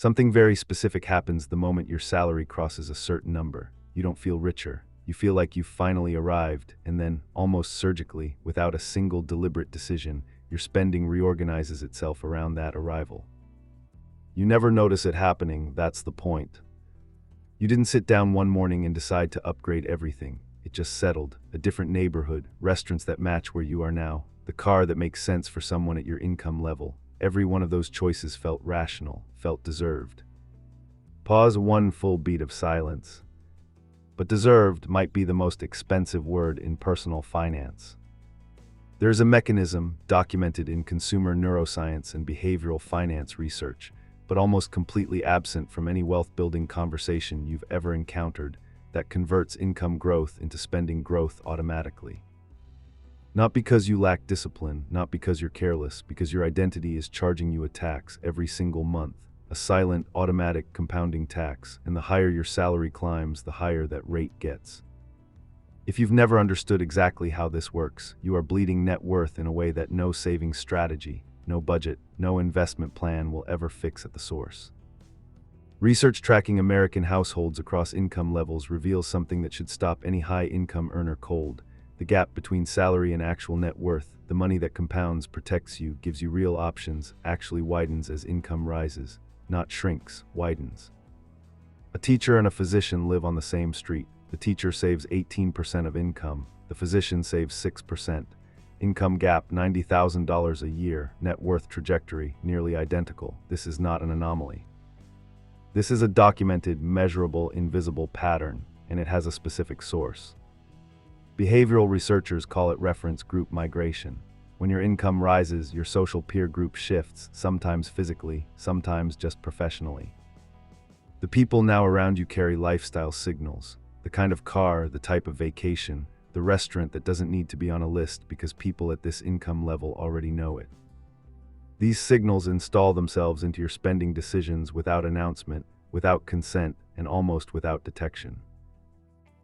Something very specific happens the moment your salary crosses a certain number. You don't feel richer. You feel like you've finally arrived, and then, almost surgically, without a single deliberate decision, your spending reorganizes itself around that arrival. You never notice it happening, that's the point. You didn't sit down one morning and decide to upgrade everything. It just settled. A different neighborhood, restaurants that match where you are now, the car that makes sense for someone at your income level. Every one of those choices felt rational, felt deserved. Pause one full beat of silence. But deserved might be the most expensive word in personal finance. There's a mechanism documented in consumer neuroscience and behavioral finance research, but almost completely absent from any wealth-building conversation you've ever encountered, that converts income growth into spending growth automatically. Not because you lack discipline, not because you're careless, because your identity is charging you a tax every single month, a silent, automatic compounding tax, and the higher your salary climbs, the higher that rate gets. If you've never understood exactly how this works, you are bleeding net worth in a way that no savings strategy, no budget, no investment plan will ever fix at the source. Research tracking American households across income levels reveals something that should stop any high-income earner cold. The gap between salary and actual net worth, the money that compounds, protects you, gives you real options, actually widens as income rises, not shrinks, widens. A teacher and a physician live on the same street. The teacher saves 18% of income, the physician saves 6%. Income gap $90,000 a year, net worth trajectory nearly identical. This is not an anomaly. This is a documented, measurable, invisible pattern, and it has a specific source. Behavioral researchers call it reference group migration. When your income rises, your social peer group shifts, sometimes physically, sometimes just professionally. The people now around you carry lifestyle signals, the kind of car, the type of vacation, the restaurant that doesn't need to be on a list because people at this income level already know it. These signals install themselves into your spending decisions without announcement, without consent, and almost without detection.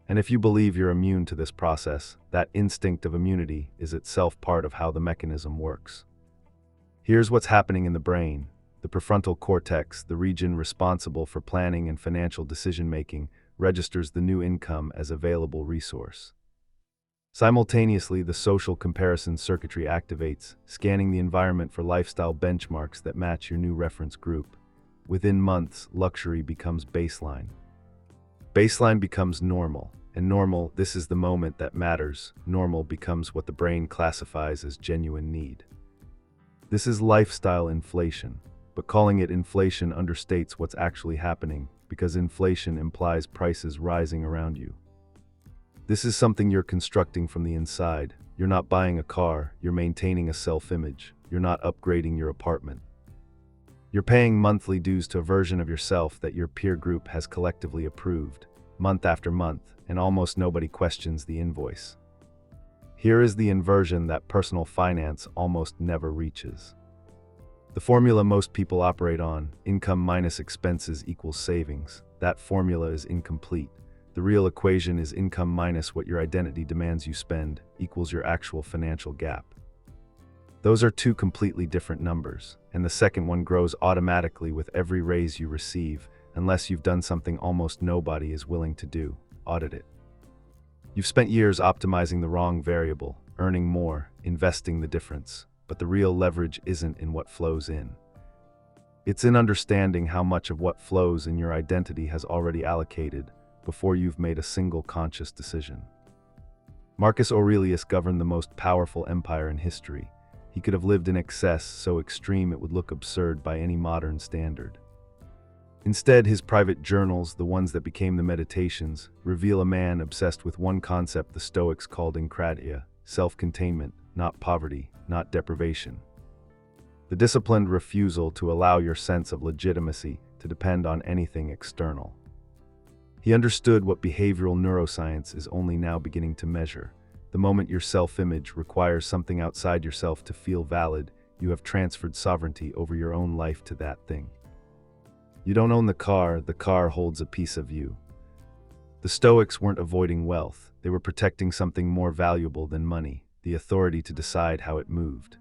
And if you believe you're immune to this process, that instinct of immunity is itself part of how the mechanism works. Here's what's happening in the brain. The prefrontal cortex, the region responsible for planning and financial decision-making, registers the new income as available resource. Simultaneously, the social comparison circuitry activates, scanning the environment for lifestyle benchmarks that match your new reference group. Within months, luxury becomes baseline. Baseline becomes normal. And normal, this is the moment that matters. Normal becomes what the brain classifies as genuine need. This is lifestyle inflation, but calling it inflation understates what's actually happening, because inflation implies prices rising around you. This is something you're constructing from the inside. You're not buying a car, you're maintaining a self-image. You're not upgrading your apartment. You're paying monthly dues to a version of yourself that your peer group has collectively approved, month after month, and almost nobody questions the invoice. Here is the inversion that personal finance almost never reaches. The formula most people operate on, income minus expenses equals savings, that formula is incomplete. The real equation is income minus what your identity demands you spend equals your actual financial gap. Those are two completely different numbers, and the second one grows automatically with every raise you receive, unless you've done something almost nobody is willing to do: audit it. You've spent years optimizing the wrong variable, earning more, investing the difference, but the real leverage isn't in what flows in. It's in understanding how much of what flows in your identity has already allocated before you've made a single conscious decision. Marcus Aurelius governed the most powerful empire in history. He could have lived in excess so extreme it would look absurd by any modern standard. Instead, his private journals, the ones that became the Meditations, reveal a man obsessed with one concept the Stoics called enkrateia, self-containment, not poverty, not deprivation. The disciplined refusal to allow your sense of legitimacy to depend on anything external. He understood what behavioral neuroscience is only now beginning to measure. The moment your self-image requires something outside yourself to feel valid, you have transferred sovereignty over your own life to that thing. You don't own the car holds a piece of you. The Stoics weren't avoiding wealth, they were protecting something more valuable than money, the authority to decide how it moved.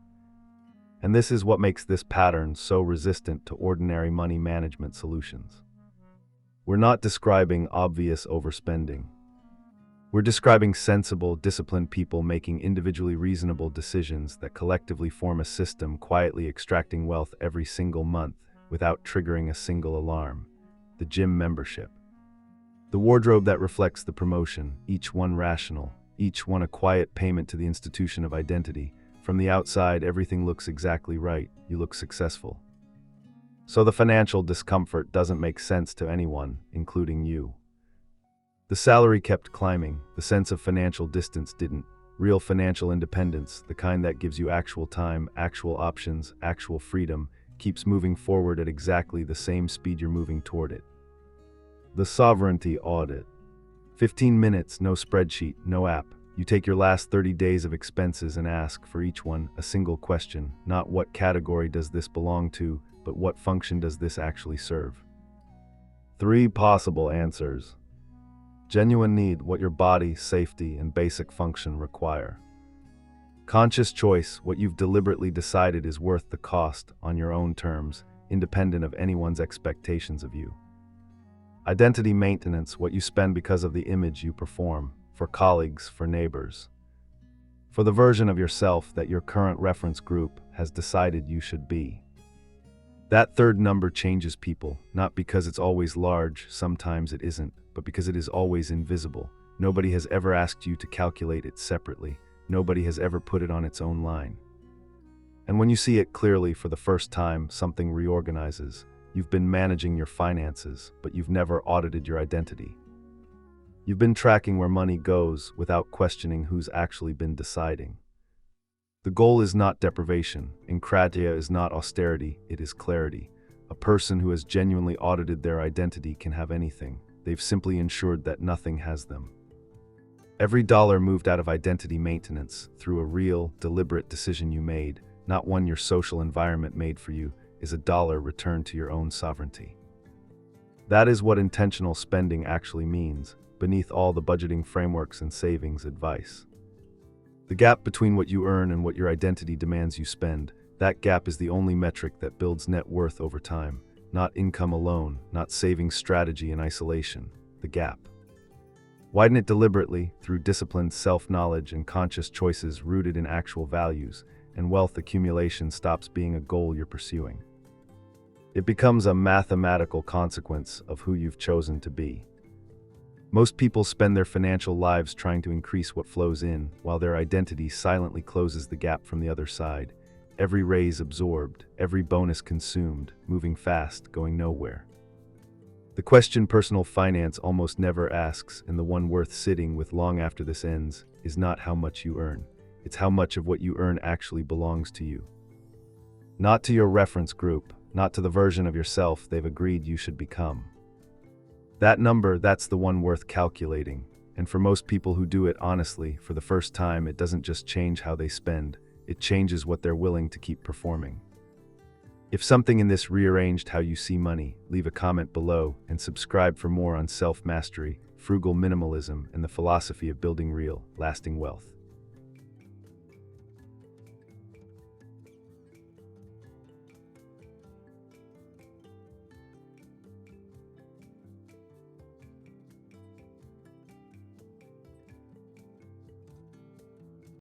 And this is what makes this pattern so resistant to ordinary money management solutions. We're not describing obvious overspending. We're describing sensible, disciplined people making individually reasonable decisions that collectively form a system quietly extracting wealth every single month without triggering a single alarm. The gym membership. The wardrobe that reflects the promotion, each one rational, each one a quiet payment to the institution of identity. From the outside, everything looks exactly right. You look successful. So the financial discomfort doesn't make sense to anyone, including you. The salary kept climbing, the sense of financial distance didn't. Real financial independence, the kind that gives you actual time, actual options, actual freedom, keeps moving forward at exactly the same speed you're moving toward it. The Sovereignty Audit. 15 minutes, no spreadsheet, no app. You take your last 30 days of expenses and ask for each one a single question, not what category does this belong to, but what function does this actually serve? 3 possible answers. Genuine need, what your body, safety, and basic function require. Conscious choice, what you've deliberately decided is worth the cost on your own terms, independent of anyone's expectations of you. Identity maintenance, what you spend because of the image you perform, for colleagues, for neighbors. For the version of yourself that your current reference group has decided you should be. That third number changes people, not because it's always large, sometimes it isn't, but because it is always invisible. Nobody has ever asked you to calculate it separately. Nobody has ever put it on its own line. And when you see it clearly for the first time, something reorganizes. You've been managing your finances, but you've never audited your identity. You've been tracking where money goes without questioning who's actually been deciding. The goal is not deprivation. Enkrateia is not austerity, it is clarity. A person who has genuinely audited their identity can have anything. They've simply ensured that nothing has them. Every dollar moved out of identity maintenance through a real, deliberate decision you made, not one your social environment made for you, is a dollar returned to your own sovereignty. That is what intentional spending actually means, beneath all the budgeting frameworks and savings advice. The gap between what you earn and what your identity demands you spend, that gap is the only metric that builds net worth over time, not income alone, not saving strategy in isolation, the gap. Widen it deliberately through disciplined self-knowledge and conscious choices rooted in actual values, and wealth accumulation stops being a goal you're pursuing. It becomes a mathematical consequence of who you've chosen to be. Most people spend their financial lives trying to increase what flows in, while their identity silently closes the gap from the other side. Every raise absorbed, every bonus consumed, moving fast, going nowhere. The question personal finance almost never asks, and the one worth sitting with long after this ends, is not how much you earn. It's how much of what you earn actually belongs to you. Not to your reference group, not to the version of yourself they've agreed you should become. That number, that's the one worth calculating. And for most people who do it honestly, for the first time, it doesn't just change how they spend, it changes what they're willing to keep performing. If something in this rearranged how you see money, leave a comment below and subscribe for more on self-mastery, frugal minimalism, and the philosophy of building real, lasting wealth.